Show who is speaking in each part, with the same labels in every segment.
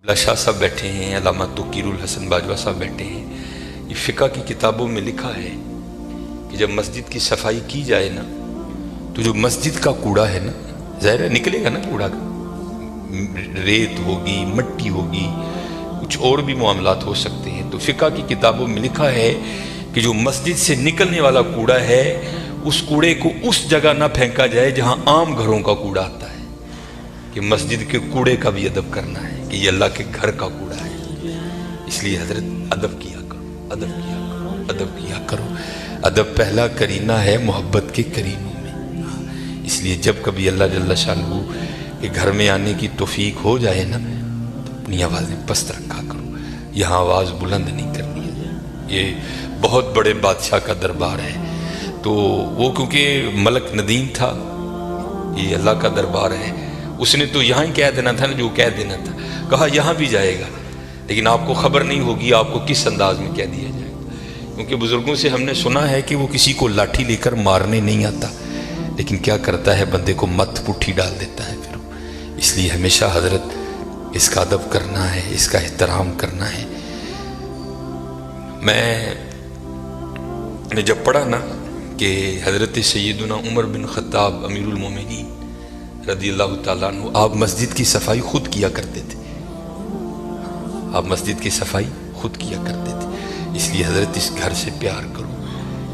Speaker 1: اللہ شاہ صاحب بیٹھے ہیں، علامہ توقیر الحسن باجوہ صاحب بیٹھے ہیں۔ یہ فقہ کی کتابوں میں لکھا ہے کہ جب مسجد کی صفائی کی جائے نا تو جو مسجد کا کوڑا ہے نا، ظاہر ہے نکلے گا نا کوڑا کا، ریت ہوگی، مٹی ہوگی، کچھ اور بھی معاملات ہو سکتے ہیں، تو فقہ کی کتابوں میں لکھا ہے کہ جو مسجد سے نکلنے والا کوڑا ہے اس کوڑے کو اس جگہ نہ پھینکا جائے جہاں عام گھروں کا کوڑا آتا ہے، کہ مسجد کے کوڑے کا بھی ادب کرنا ہے کہ یہ اللہ کے گھر کا کوڑا ہے۔ اس لیے حضرت ادب کیا کرو، ادب کیا کرو، ادب کیا کرو۔ ادب پہلا کرینہ ہے محبت کے کرینوں میں۔ اس لیے جب کبھی اللہ جل شانہ کے گھر میں آنے کی توفیق ہو جائے نا تو اپنی آوازیں پست رکھا کرو، یہاں آواز بلند نہیں کرنی ہے۔ یہ بہت بڑے بادشاہ کا دربار ہے، تو وہ کیونکہ ملک ندیم تھا، یہ اللہ کا دربار ہے، اس نے تو یہاں ہی کہہ دینا تھا نا جو کہہ دینا تھا، کہا یہاں بھی جائے گا، لیکن آپ کو خبر نہیں ہوگی آپ کو کس انداز میں کہہ دیا جائے گا، کیونکہ بزرگوں سے ہم نے سنا ہے کہ وہ کسی کو لاٹھی لے کر مارنے نہیں آتا، لیکن کیا کرتا ہے بندے کو مت پٹھی ڈال دیتا ہے پھر۔ اس لیے ہمیشہ حضرت اس کا ادب کرنا ہے، اس کا احترام کرنا ہے۔ میں نے جب پڑھا نا کہ حضرت سیدنا عمر بن خطاب امیر المومنین رضی اللہ تعالیٰ عنہ آپ مسجد کی صفائی خود کیا کرتے تھے، آپ مسجد کی صفائی خود کیا کرتے تھے، اس لیے حضرت اس گھر سے پیار کرو،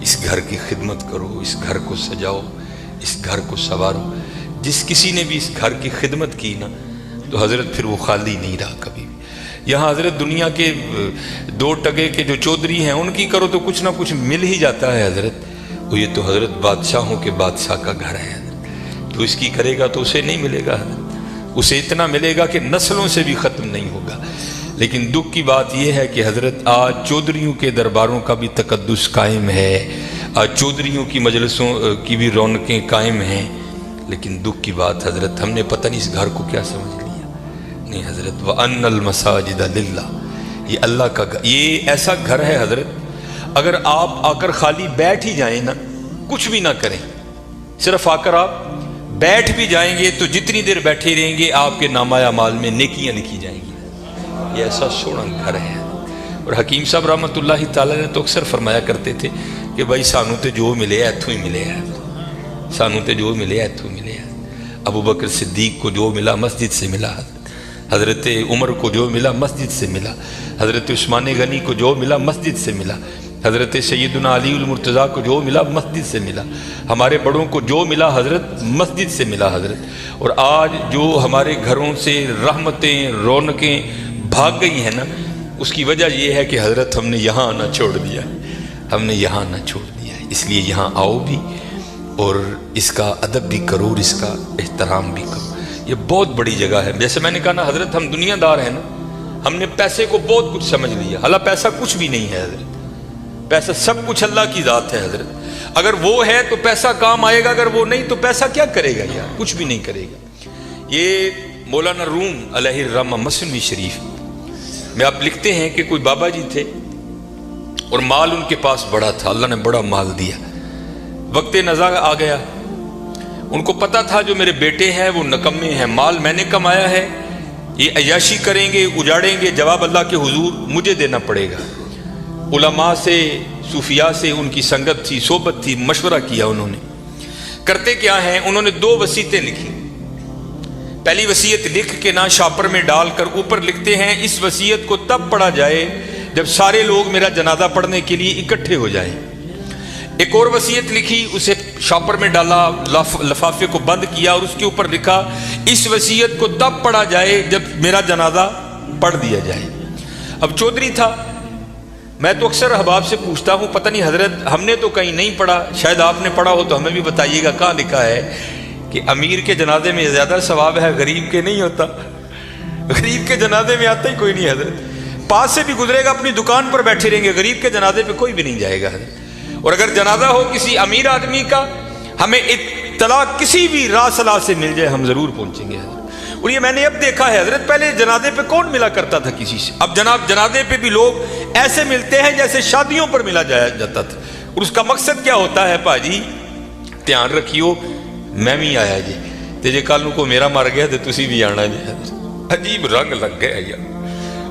Speaker 1: اس گھر کی خدمت کرو، اس گھر کو سجاؤ، اس گھر کو سنوارو۔ جس کسی نے بھی اس گھر کی خدمت کی نا تو حضرت پھر وہ خالی نہیں رہا کبھی بھی۔ یہاں حضرت دنیا کے دو ٹگے کے جو چودھری ہیں ان کی کرو تو کچھ نہ کچھ مل ہی جاتا ہے حضرت، وہ یہ تو حضرت بادشاہوں کے بادشاہ کا گھر ہے، تو اس کی کرے گا تو اسے نہیں ملے گا، اسے اتنا ملے گا کہ نسلوں سے بھی ختم نہیں ہوگا۔ لیکن دکھ کی بات یہ ہے کہ حضرت آج چودھریوں کے درباروں کا بھی تقدس قائم ہے، آج چودھریوں کی مجلسوں کی بھی رونقیں قائم ہیں، لیکن دکھ کی بات حضرت ہم نے پتہ نہیں اس گھر کو کیا سمجھ لیا۔ نہیں حضرت وَأَنَّ الْمَسَاجِدَ لِلَّهِ، یہ اللہ کا گھر، یہ ایسا گھر ہے حضرت اگر آپ آ کر خالی بیٹھ ہی جائیں نا، کچھ بھی نہ کریں، صرف آ کر آپ بیٹھ بھی جائیں گے تو جتنی دیر بیٹھے رہیں گے آپ کے نامہ اعمال میں نیکیاں لکھی جائیں گی۔ یہ ایسا سونا گھر ہے۔ اور حکیم صاحب رحمۃ اللہ تعالیٰ نے تو اکثر فرمایا کرتے تھے کہ بھائی سانو تے جو ملے ایتھوں ہی ملے ہے، سانو تے جو ملے ایتھوں ملے ہے۔ ابو بکر صدیق کو جو ملا مسجد سے ملا، حضرت عمر کو جو ملا مسجد سے ملا، حضرت عثمان غنی کو جو ملا مسجد سے ملا، حضرت سیدنا علی المرتضیٰ کو جو ملا مسجد سے ملا، ہمارے بڑوں کو جو ملا حضرت مسجد سے ملا حضرت۔ اور آج جو ہمارے گھروں سے رحمتیں رونقیں بھاگ گئی ہیں نا، اس کی وجہ یہ ہے کہ حضرت ہم نے یہاں آنا چھوڑ دیا ہے، ہم نے یہاں آنا چھوڑ دیا ہے۔ اس لیے یہاں آؤ بھی اور اس کا ادب بھی کرو اور اس کا احترام بھی کرو۔ یہ بہت بڑی جگہ ہے، جیسے میں نے کہا نا حضرت ہم دنیا دار ہیں نا، ہم نے پیسے کو بہت کچھ سمجھ لیا، حالانکہ پیسہ کچھ بھی نہیں ہے حضرت، پیسہ سب کچھ اللہ کی ذات ہے حضرت۔ اگر وہ ہے تو پیسہ کام آئے گا، اگر وہ نہیں تو پیسہ کیا کرے گا یار، کچھ بھی نہیں کرے گا۔ یہ مولانا روم علیہ الرحمہ مثنوی شریف میں آپ لکھتے ہیں کہ کوئی بابا جی تھے اور مال ان کے پاس بڑا تھا، اللہ نے بڑا مال دیا، وقت نزاع آ گیا، ان کو پتا تھا جو میرے بیٹے ہیں وہ نکمے ہیں، مال میں نے کمایا ہے، یہ عیاشی کریں گے اجاڑیں گے، جواب اللہ کے حضور مجھے دینا پڑے گا۔ علماء سے صوفیاء سے ان کی سنگت تھی، صحبت تھی، مشورہ کیا انہوں نے۔ کرتے کیا ہیں، انہوں نے 2 وصیتیں لکھی۔ پہلی وصیت لکھ کے نا شاپر میں ڈال کر اوپر لکھتے ہیں اس وصیت کو تب پڑھا جائے جب سارے لوگ میرا جنازہ پڑھنے کے لیے اکٹھے ہو جائیں۔ ایک اور وصیت لکھی، اسے شاپر میں ڈالا، لفافے کو بند کیا اور اس کے اوپر لکھا اس وصیت کو تب پڑھا جائے جب میرا جنازہ پڑھ دیا جائے۔ اب چودھری تھا، میں تو اکثر احباب سے پوچھتا ہوں پتہ نہیں حضرت ہم نے تو کہیں نہیں پڑھا، شاید آپ نے پڑھا ہو تو ہمیں بھی بتائیے گا، کہاں لکھا ہے کہ امیر کے جنازے میں زیادہ ثواب ہے، غریب کے نہیں ہوتا، غریب کے جنازے میں آتا ہی کوئی نہیں حضرت، پاس سے بھی گزرے گا اپنی دکان پر بیٹھے رہیں گے، غریب کے جنازے پہ کوئی بھی نہیں جائے گا حضرت۔ اور اگر جنازہ ہو کسی امیر آدمی کا، ہمیں اطلاع کسی بھی راہ صلاح سے مل جائے ہم ضرور پہنچیں گے حضرت۔ اور یہ میں نے اب دیکھا ہے حضرت، پہلے جنازے پہ کون ملا کرتا تھا کسی سے، اب جناب جنازے پہ بھی لوگ ایسے ملتے ہیں جیسے شادیوں پر ملا جاتا تھا، اور اس کا مقصد کیا ہوتا ہے، پاجی دھیان رکھیو میں بھی آیا جی تے جے کل کو میرا مر گیا تو تسی بھی آنا جی۔ عجیب رنگ لگ گیا یار،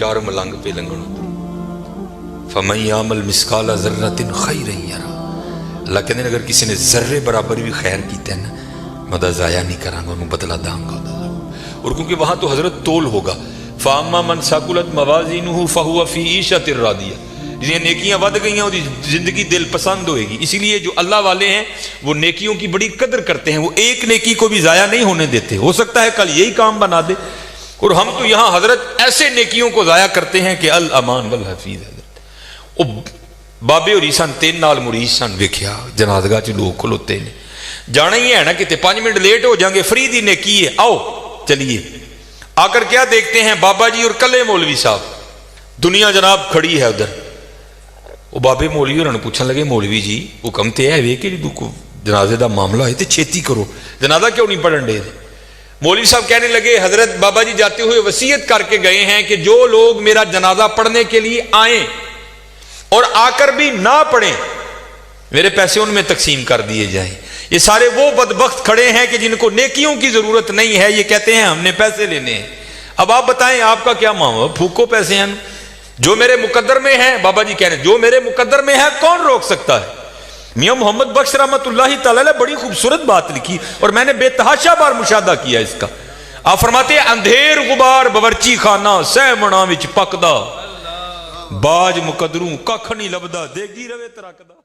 Speaker 1: 4 ملنگ پہ لنگن فَمَن يَعْمَلْ مِثْقَالَ ذَرَّةٍ خَيْرًا يَرَهُ۔ اللہ کہتے ہیں اگر کسی نے ذرے برابر بھی خیر کیتا ہے نا میں ضائع نہیں کروں گا، انہوں بدلہ داں گا۔ اور کیونکہ وہاں تو حضرت تول ہوگا، فَأَمَّا مَنْ ثَقُلَتْ مَوَازِينُهُ فَهُوَ فِي عِيشَةٍ رَاضِيَةٍ، جنہیں نیکیاں ود گئی ہیں وہ زندگی دل پسند ہوئے گی۔ اسی لیے جو اللہ والے ہیں وہ نیکیوں کی بڑی قدر کرتے ہیں، وہ ایک نیکی کو بھی ضائع نہیں ہونے دیتے، ہو سکتا ہے کل یہی کام بنا دے۔ اور ہم تو یہاں حضرت ایسے نیکیوں کو ضائع کرتے ہیں کہ الامان والحفیظ حضرت او بابے اور سن 3 نال مرید سن، ویکھیا جنازگاہ چ لوگ کھلوتے نے، جانا ہی ہے نا کہ 5 منٹ لیٹ ہو جائیں گے، فری دی نیکی ہے، آؤ چلیے۔ آ کر کیا دیکھتے ہیں بابا جی اور کلے مولوی صاحب، دنیا جناب کھڑی ہے ادھر۔ وہ بابے مولوی انہوں نے پوچھنے لگے مولوی جی حکم تے ہے کہ جنازے دا معاملہ ہے تے چھیتی کرو، جنازہ کیوں نہیں پڑھن دے؟ مولوی صاحب کہنے لگے حضرت بابا جی جاتے ہوئے وصیت کر کے گئے ہیں کہ جو لوگ میرا جنازہ پڑھنے کے لیے آئیں اور آ کر بھی نہ پڑھیں میرے پیسے ان میں تقسیم کر دیے جائیں۔ یہ سارے وہ بدبخت کھڑے ہیں کہ جن کو نیکیوں کی ضرورت نہیں ہے، یہ کہتے ہیں ہم نے پیسے لینے ہیں۔ اب آپ بتائیں آپ کا کیا معاملہ؟ پھوکو پیسے ہیں، جو میرے مقدر میں ہے، بابا جی کہہ رہے ہیں جو میرے مقدر میں ہے کون روک سکتا ہے؟ میاں محمد بخش رحمت اللہ تعالی نے بڑی خوبصورت بات لکھی اور میں نے بے تحاشا بار مشاہدہ کیا اس کا۔ آپ فرماتے ہیں اندھیر غبار باورچی خانہ سہ منا وچ پکدا، باج مقدروں ککھ نہیں لبدا، دیگی روے ترکدا۔